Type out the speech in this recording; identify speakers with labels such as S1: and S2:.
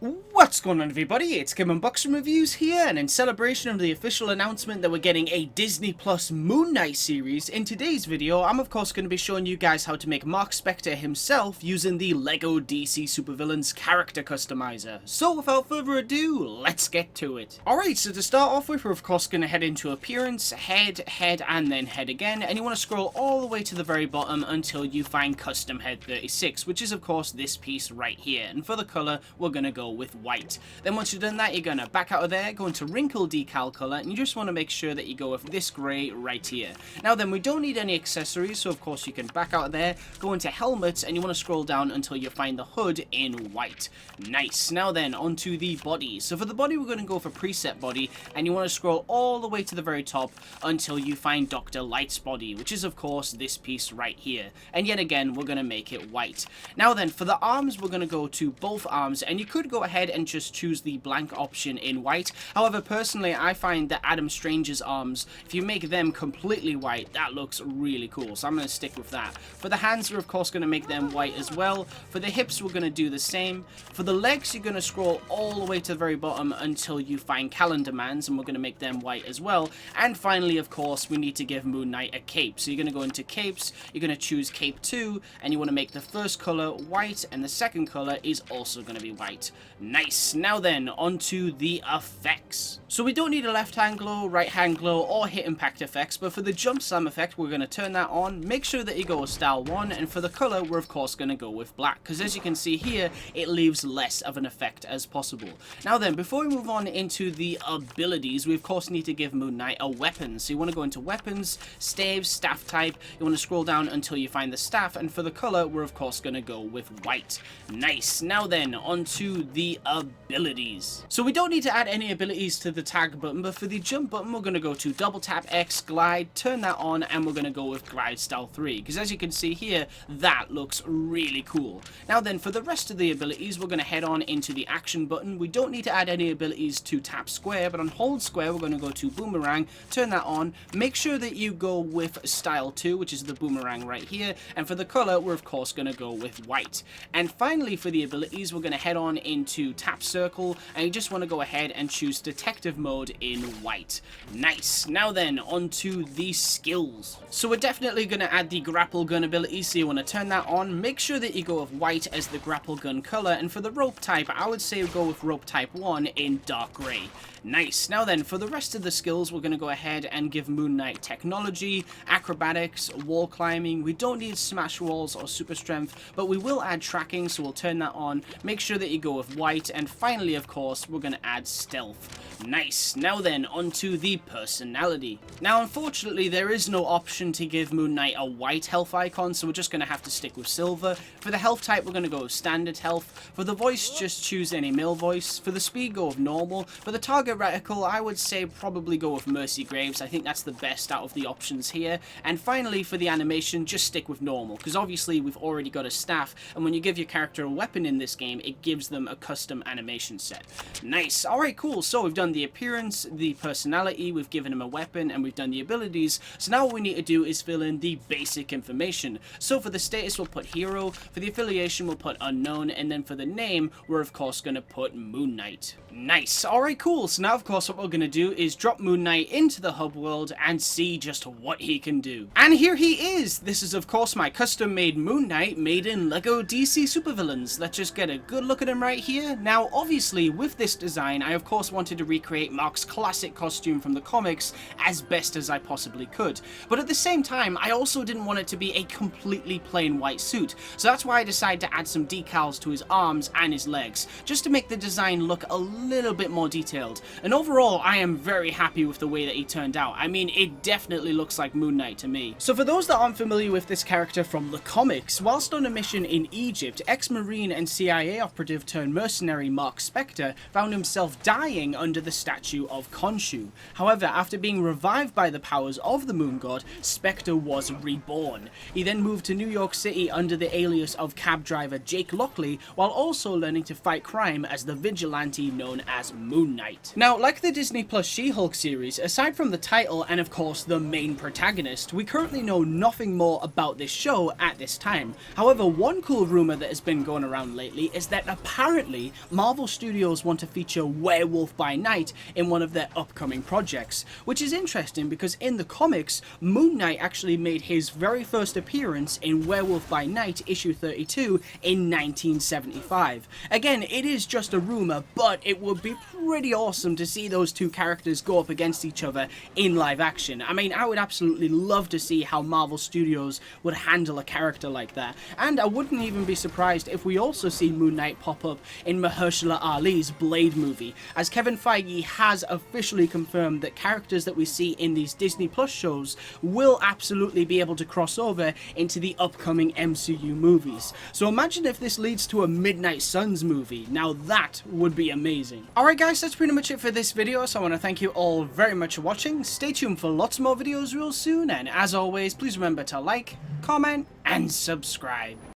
S1: What's going on, everybody? It's GAMEUNBOXINGREVIEWS here, and in celebration of the official announcement that we're getting a Disney Plus Moon Knight series, in today's video I'm of course going to be showing you guys how to make Marc Spector himself using the LEGO DC Supervillains character customizer. So without further ado, let's get to it. Alright, so to start off with, we're of course going to head into appearance, head, and then head again, and you want to scroll all the way to the very bottom until you find custom head 36, which is of course this piece right here, and for the color we're going to go with white. Then once you've done that, you're going to back out of there, go into wrinkle decal color, and you just want to make sure that you go with this gray right here. Now then, we don't need any accessories, so of course you can back out of there, go into helmets, and you want to scroll down until you find the hood in white. Nice. Now then, onto the body. So for the body, we're going to go for preset body, and you want to scroll all the way to the very top until you find Dr. Light's body, which is of course this piece right here. And yet again, we're going to make it white. Now then, for the arms, we're going to go to both arms, and you could go ahead and just choose the blank option in white. However, personally, I find that Adam Strange's arms, if you make them completely white, that looks really cool, so I'm going to stick with that. For the hands, we're of course going to make them white as well. For the hips, we're going to do the same. For the legs, you're going to scroll all the way to the very bottom until you find calendar mans, and we're going to make them white as well. And finally, of course, we need to give Moon Knight a cape. So you're going to go into capes, you're going to choose cape 2, and you want to make the first color white, and the second color is also going to be white. Nice. Now then, onto the effects. So we don't need a left hand glow, right hand glow, or hit impact effects, but for the jump slam effect, we're going to turn that on. Make sure that you go with style 1, and for the color, we're of course going to go with black, because as you can see here, it leaves less of an effect as possible. Now then, before we move on into the abilities, we of course need to give Moon Knight a weapon. So you want to go into weapons, staves, staff type, you want to scroll down until you find the staff, and for the color, we're of course going to go with white. Nice. Now then, onto the abilities. So we don't need to add any abilities to the tag button, but for the jump button, we're going to go to double tap X, glide, turn that on, and we're going to go with glide style 3, because as you can see here, that looks really cool. Now then, for the rest of the abilities, we're going to head on into the action button. We don't need to add any abilities to tap square, but on hold square, we're going to go to boomerang, turn that on, make sure that you go with style 2, which is the boomerang right here, and for the color, we're of course going to go with white. And finally, for the abilities, we're going to head on into tap circle, and you just want to go ahead and choose detective mode in white. Nice. Now then, onto the skills. So we're definitely going to add the grapple gun ability, so you want to turn that on, make sure that you go with white as the grapple gun color, and for the rope type, I would say go with rope type 1 in dark gray. Nice. Now then, for the rest of the skills, we're going to go ahead and give Moon Knight technology, acrobatics, wall climbing. We don't need smash walls or super strength, but we will add tracking, so we'll turn that on. Make sure that you go with white, and finally, of course, we're going to add stealth. Nice. Now then, onto the personality. Now, unfortunately, there is no option to give Moon Knight a white health icon, so we're just going to have to stick with silver. For the health type, we're going to go with standard health. For the voice, just choose any male voice. For the speed, go with normal. For the target reticle, I would say probably go with Mercy Graves. I think that's the best out of the options here. And finally, for the animation, just stick with normal, because obviously we've already got a staff, and when you give your character a weapon in this game, it gives them a custom animation set. Nice. Alright, cool. So we've done the appearance, the personality, we've given him a weapon, and we've done the abilities. So now what we need to do is fill in the basic information. So for the status, we'll put hero. For the affiliation, we'll put unknown, and then for the name, we're of course going to put Moon Knight. Nice. Alright, cool. So now of course what we're going to do is drop Moon Knight into the hub world and see just what he can do. And here he is! This is of course my custom made Moon Knight made in LEGO DC Supervillains. Let's just get a good look at him right here. Now obviously with this design I of course wanted to recreate Marc's classic costume from the comics as best as I possibly could. But at the same time I also didn't want it to be a completely plain white suit. So that's why I decided to add some decals to his arms and his legs, just to make the design look a little bit more detailed. And overall, I am very happy with the way that he turned out. I mean, it definitely looks like Moon Knight to me. So for those that aren't familiar with this character from the comics, whilst on a mission in Egypt, ex-Marine and CIA operative turned mercenary Marc Spector found himself dying under the statue of Khonshu. However, after being revived by the powers of the Moon God, Spector was reborn. He then moved to New York City under the alias of cab driver Jake Lockley, while also learning to fight crime as the vigilante known as Moon Knight. Now, like the Disney Plus She-Hulk series, aside from the title and of course the main protagonist, we currently know nothing more about this show at this time. However, one cool rumor that has been going around lately is that apparently apparently Marvel Studios want to feature Werewolf by Night in one of their upcoming projects, which is interesting because in the comics, Moon Knight actually made his very first appearance in Werewolf by Night issue 32 in 1975. Again, it is just a rumor, but it would be pretty awesome to see those two characters go up against each other in live action. I mean, I would absolutely love to see how Marvel Studios would handle a character like that, and I wouldn't even be surprised if we also see Moon Knight pop up in Mahershala Ali's Blade movie, as Kevin Feige has officially confirmed that characters that we see in these Disney Plus shows will absolutely be able to cross over into the upcoming MCU movies. So imagine if this leads to a Midnight Suns movie. Now that would be amazing. Alright guys, that's pretty much it for this video, so I want to thank you all very much for watching. Stay tuned for lots more videos real soon, and as always, please remember to like, comment, and subscribe.